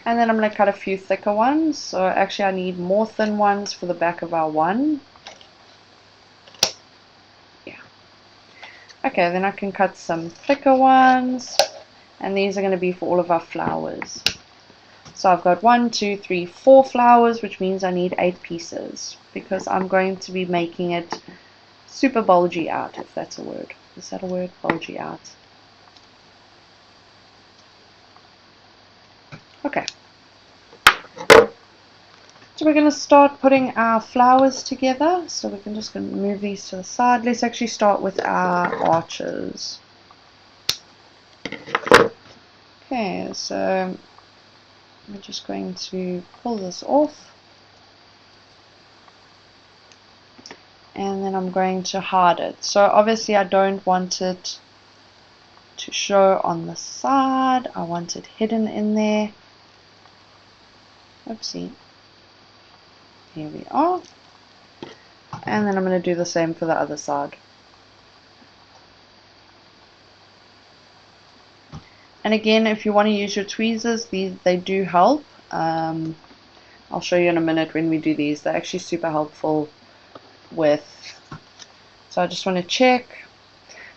And then I'm going to cut a few thicker ones. So actually I need more thin ones for the back of our one. Yeah. Okay, then I can cut some thicker ones. And these are going to be for all of our flowers. So I've got 1, 2, 3, 4 flowers, which means I need 8 pieces. Because I'm going to be making it super bulgy out, if that's a word. Is that a word? Bulgy out. Okay. So we're going to start putting our flowers together. So we're just going to move these to the side. Let's actually start with our arches. Okay, so I'm just going to pull this off. And then I'm going to hide it. So obviously I don't want it to show on the side. I want it hidden in there. Oopsie. Here we are. And then I'm going to do the same for the other side. And again, if you want to use your tweezers, they do help. I'll show you in a minute when we do these. They're actually super helpful with. So I just want to check.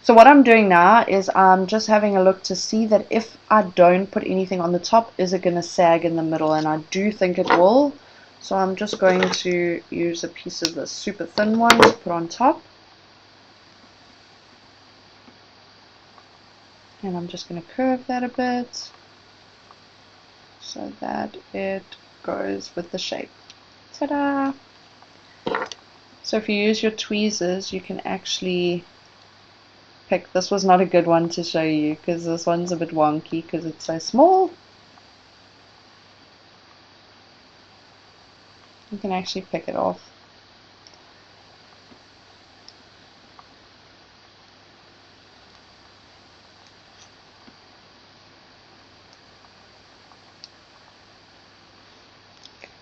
So what I'm doing now is I'm just having a look to see that if I don't put anything on the top, is it going to sag in the middle? And I do think it will. So I'm just going to use a piece of the super thin one to put on top. And I'm just going to curve that a bit so that it goes with the shape. Ta-da! So if you use your tweezers, you can actually pick. This was not a good one to show you because this one's a bit wonky because it's so small. You can actually pick it off.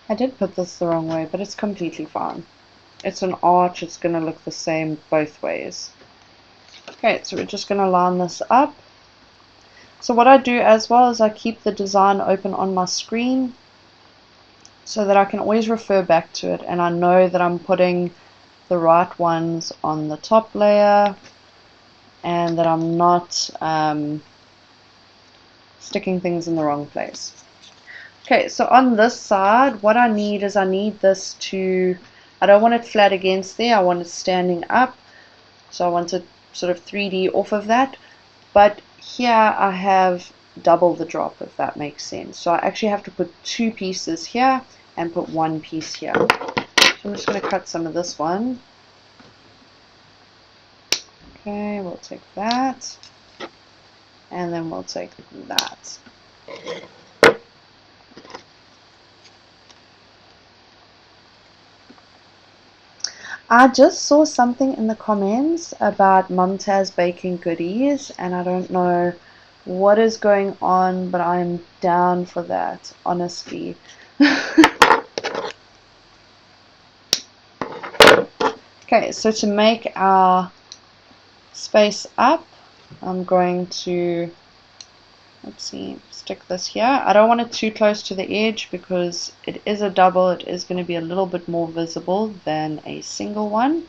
I did put this the wrong way, but it's completely fine. It's an arch, it's going to look the same both ways. Okay, so we're just going to line this up. So what I do as well is I keep the design open on my screen so that I can always refer back to it, and I know that I'm putting the right ones on the top layer and that I'm not sticking things in the wrong place. Okay, so on this side, what I need is I need this to, I don't want it flat against there, I want it standing up. So I want it sort of 3D off of that. But here I have double the drop, if that makes sense. So I actually have to put 2 pieces here and put 1 piece here. So I'm just going to cut some of this one. Okay, we'll take that. And then we'll take that. I just saw something in the comments about Mumtaz baking goodies, and I don't know what is going on, but I'm down for that, honestly. Okay, so to make our space up, I'm going to, let's see, stick this here. I don't want it too close to the edge because it is a double. It is going to be a little bit more visible than a single one.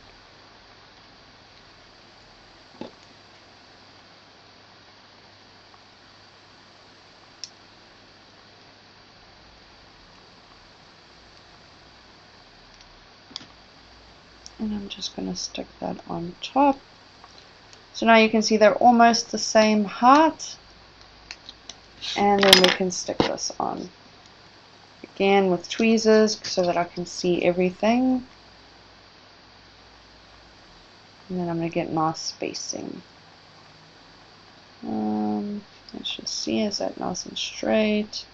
And I'm just going to stick that on top. So now you can see they're almost the same height. And then we can stick this on. Again with tweezers so that I can see everything. And then I'm going to get nice spacing. Let's just see, is that nice and straight?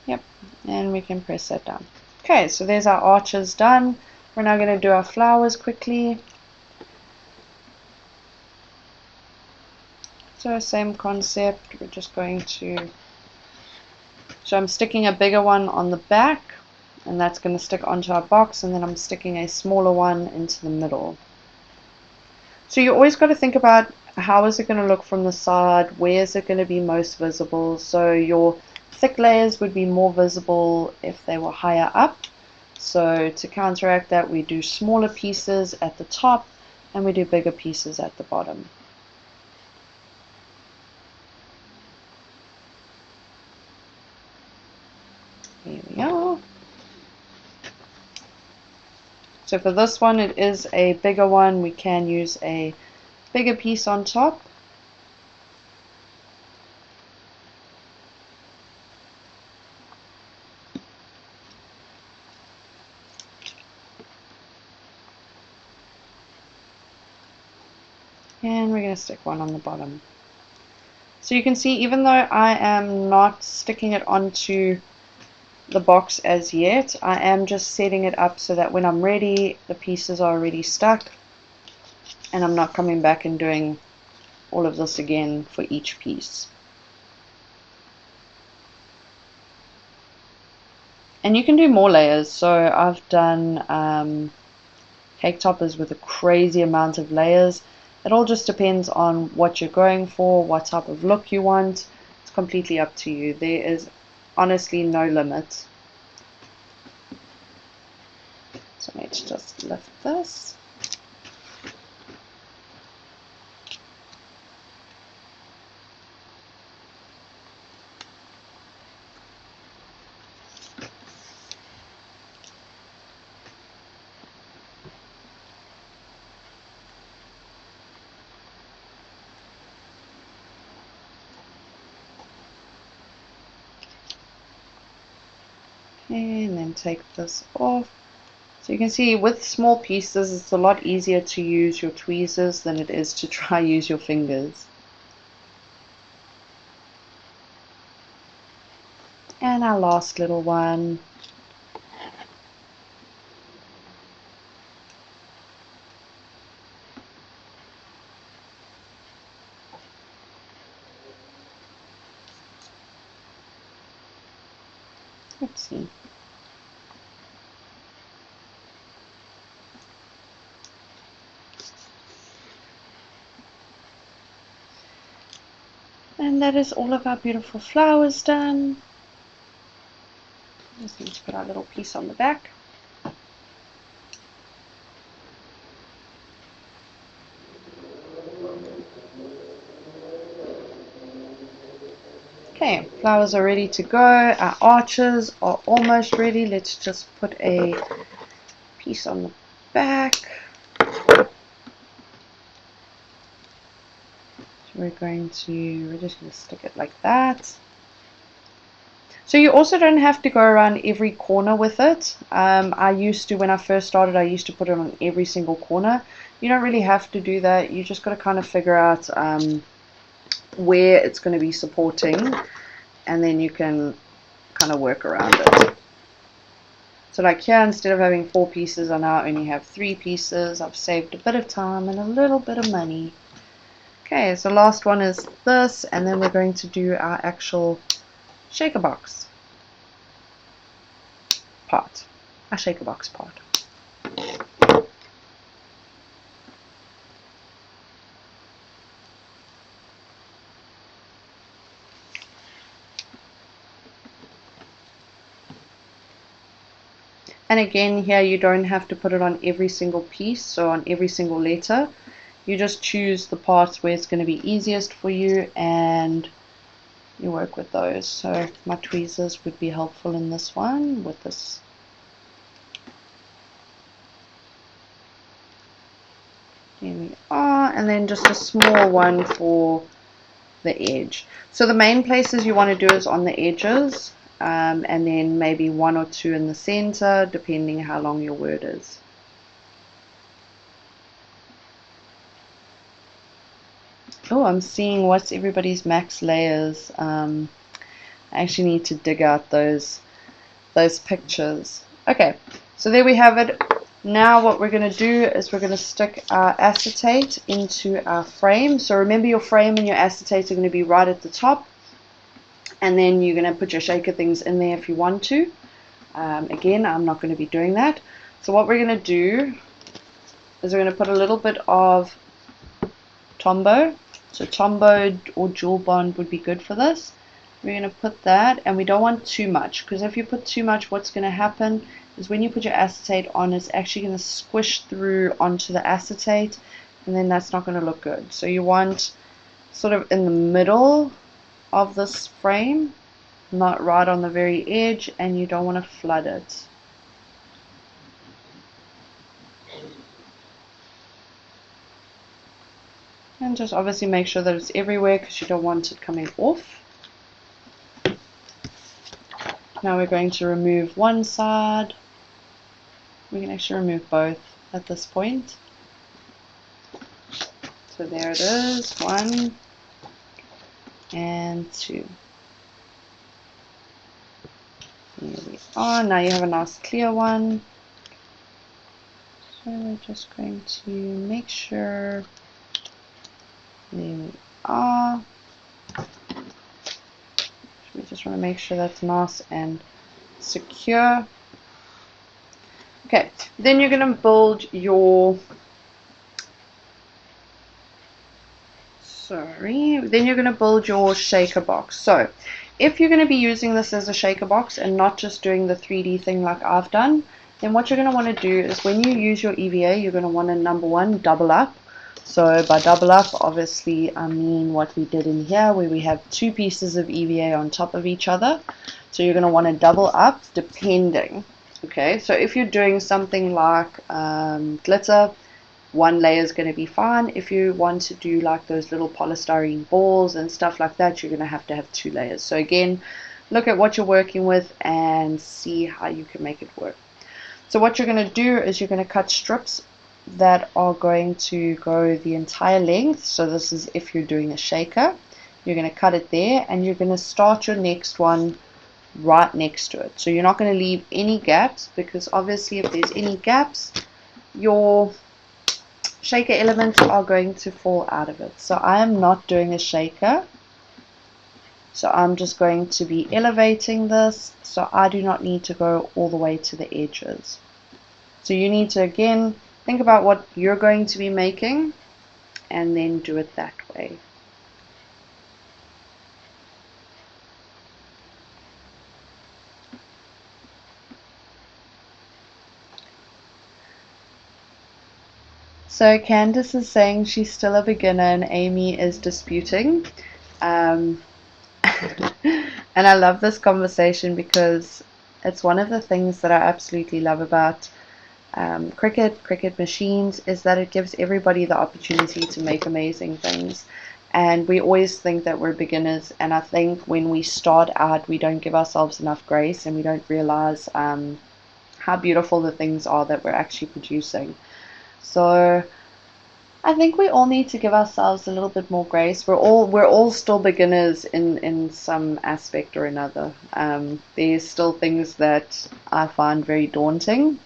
Yep, and we can press that down. Okay, so there's our arches done. We're now going to do our flowers quickly. So same concept, we're just going to, so I'm sticking a bigger one on the back, and that's going to stick onto our box, and then I'm sticking a smaller one into the middle. So you always got to think about how is it going to look from the side, where is it going to be most visible. So your thick layers would be more visible if they were higher up. So to counteract that, we do smaller pieces at the top and we do bigger pieces at the bottom. Here we are. So for this one, it is a bigger one. We can use a bigger piece on top. And we're going to stick one on the bottom. So you can see, even though I am not sticking it onto the box as yet, I am just setting it up so that when I'm ready, the pieces are already stuck and I'm not coming back and doing all of this again for each piece. And you can do more layers. So I've done cake toppers with a crazy amount of layers. It all just depends on what you're going for, what type of look you want. It's completely up to you. There is honestly no limit. So let's just lift this. and then take this off. So you can see with small pieces it's a lot easier to use your tweezers than it is to try use your fingers. And our last little one. Let's see. And that is all of our beautiful flowers done. Just need to put our little piece on the back. Okay, flowers are ready to go. Our arches are almost ready. Let's just put a piece on the back. So we're just going to stick it like that. So you also don't have to go around every corner with it. I used to, when I first started, I used to put it on every single corner. You don't really have to do that. You just got to kind of figure out where it's going to be supporting, and then you can kind of work around it. So like here, instead of having 4 pieces, I now only have 3 pieces. I've saved a bit of time and a little bit of money. Okay, so last one is this, and then we're going to do our actual shaker box part. Our shaker box part. And again, here you don't have to put it on every single piece or on every single letter. You just choose the parts where it's going to be easiest for you and you work with those. So my tweezers would be helpful in this one with this. Here we are, and then just a small one for the edge. So the main places you want to do is on the edges, and then maybe 1 or 2 in the center, depending how long your word is. Oh, I'm seeing what's everybody's max layers. I actually need to dig out those pictures. Okay, so there we have it. Now what we're going to do is we're going to stick our acetate into our frame. So remember, your frame and your acetate are going to be right at the top, and then you're going to put your shaker things in there if you want to. Again, I'm not going to be doing that. So what we're going to do is we're going to put a little bit of Tombow. So Tombow or Jewel Bond would be good for this. We're going to put that, and we don't want too much, because if you put too much, what's going to happen is when you put your acetate on, it's actually going to squish through onto the acetate, and then that's not going to look good. So you want sort of in the middle of this frame, not right on the very edge, and you don't want to flood it. And just obviously make sure that it's everywhere, because you don't want it coming off. Now we're going to remove one side. We can actually remove both at this point. So there it is, 1 and 2. Here we are. Now you have a nice clear one. So we're just going to make sure. There we are. We just want to make sure that's nice and secure. Okay, then you're going to build your shaker box. So if you're going to be using this as a shaker box and not just doing the 3D thing like I've done, then what you're going to want to do is when you use your EVA, you're going to want to, number 1, double up. So by double up, obviously I mean what we did in here, where we have 2 pieces of EVA on top of each other. So you're going to want to double up depending. Okay, so if you're doing something like glitter, 1 layer is going to be fine. If you want to do like those little polystyrene balls and stuff like that, you're going to have 2 layers. So again, look at what you're working with and see how you can make it work. So what you're going to do is you're going to cut strips that are going to go the entire length. So this is if you're doing a shaker. You're going to cut it there, and you're going to start your next one right next to it. So you're not going to leave any gaps, because obviously if there's any gaps, your shaker elements are going to fall out of it. So I am not doing a shaker. So I'm just going to be elevating this, so I do not need to go all the way to the edges. So you need to, again, think about what you're going to be making and then do it that way. So Candace is saying she's still a beginner and Amy is disputing. And I love this conversation because it's one of the things that I absolutely love about Cricut machines, is that it gives everybody the opportunity to make amazing things. And we always think that we're beginners, and I think when we start out we don't give ourselves enough grace, and we don't realize how beautiful the things are that we're actually producing. So I think we all need to give ourselves a little bit more grace. We're all still beginners in some aspect or another. There's still things that I find very daunting.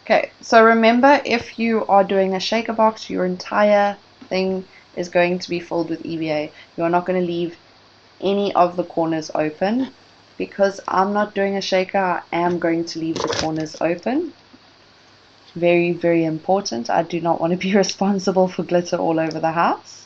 Okay, so remember, if you are doing a shaker box, your entire thing is going to be filled with EVA. You are not going to leave any of the corners open. Because I'm not doing a shaker, I am going to leave the corners open. Very, very important. I do not want to be responsible for glitter all over the house.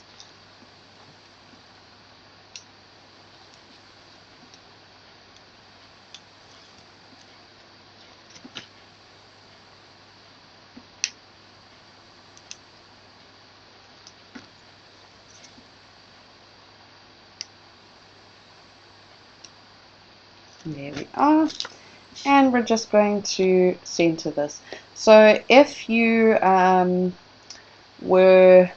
There we are. And we're just going to center this. So if you were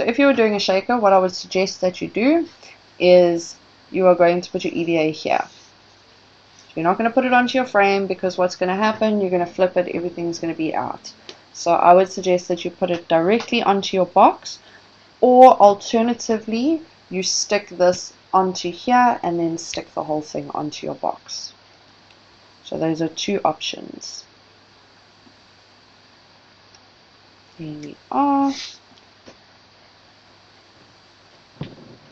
doing a shaker, what I would suggest that you do is you are going to put your EVA here. You're not going to put it onto your frame, because what's going to happen, you're going to flip it, everything's going to be out. So I would suggest that you put it directly onto your box, or alternatively you stick this onto here and then stick the whole thing onto your box. So those are two options. Here we are.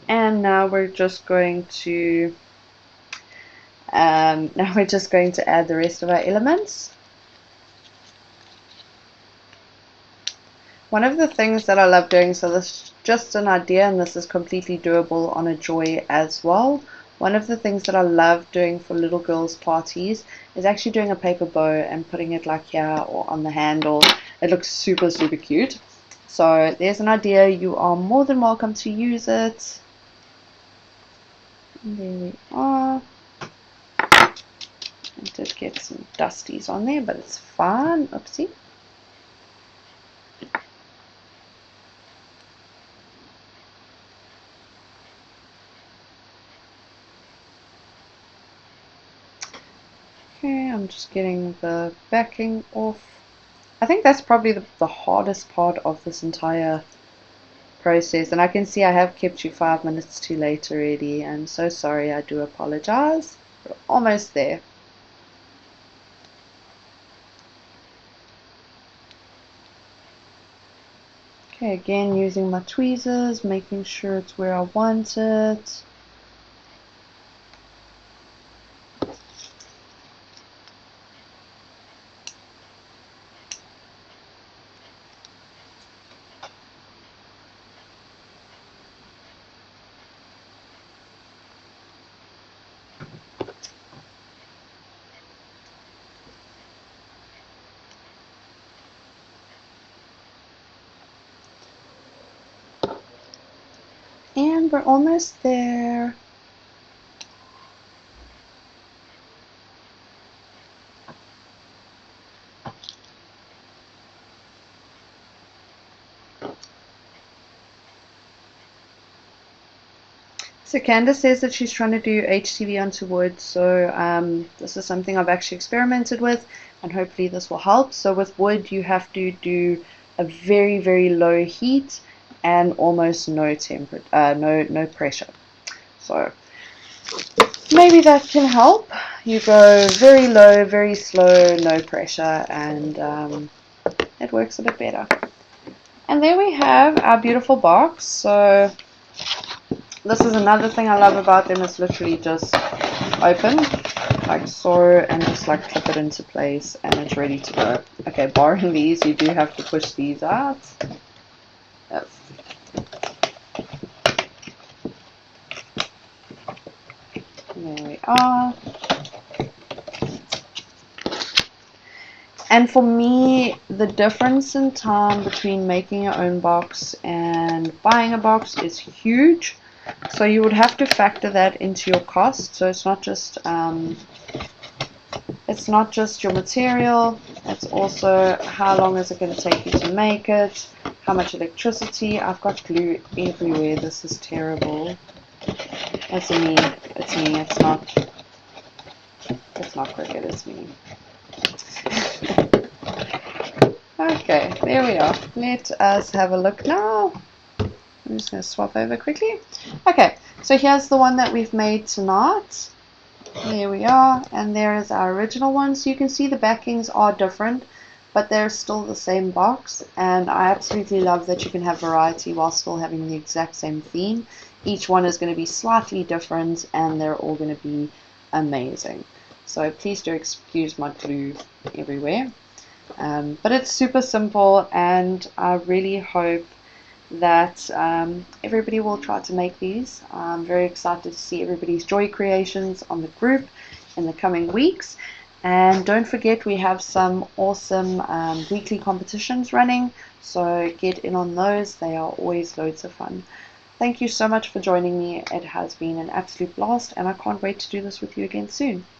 And now we're just going to add the rest of our elements. One of the things that I love doing, so this is just an idea and this is completely doable on a Joy as well. One of the things that I love doing for little girls' parties is actually doing a paper bow and putting it like here or on the handle. It looks super, super cute. So there's an idea. You are more than welcome to use it. There we are. I did get some dusties on there, but it's fine. Oopsie. Okay, I'm just getting the backing off. I think that's probably the hardest part of this entire process, and I can see I have kept you 5 minutes too late already. I'm so sorry, I do apologize. We're almost there. Okay, again using my tweezers, making sure it's where I want it. And we're almost there. So Candace says that she's trying to do HTV onto wood, so this is something I've actually experimented with, and hopefully this will help. So with wood you have to do a very, very low heat and almost no no pressure. So maybe that can help. You go very low, very slow, no pressure, and it works a bit better. And there we have our beautiful box. So this is another thing I love about them. It's literally just open like so and just like clip it into place and it's ready to go. Okay, barring these, you do have to push these out. Yes. There we are. And for me, the difference in time between making your own box and buying a box is huge. So you would have to factor that into your cost. So it's not just your material, it's also how long is it going to take you to make it, how much electricity. I've got glue everywhere. This is terrible. It's me. It's me. It's not Cricut. It's me. Okay, there we are. Let us have a look now. I'm just going to swap over quickly. Okay, so here's the one that we've made tonight. There we are, and there is our original one. So you can see the backings are different, but they're still the same box, and I absolutely love that you can have variety while still having the exact same theme. Each one is going to be slightly different, and they're all going to be amazing. So please do excuse my glue everywhere. But it's super simple, and I really hope that everybody will try to make these. I'm very excited to see everybody's Joy creations on the group in the coming weeks. And don't forget, we have some awesome weekly competitions running, so get in on those. They are always loads of fun. Thank you so much for joining me. It has been an absolute blast, and I can't wait to do this with you again soon.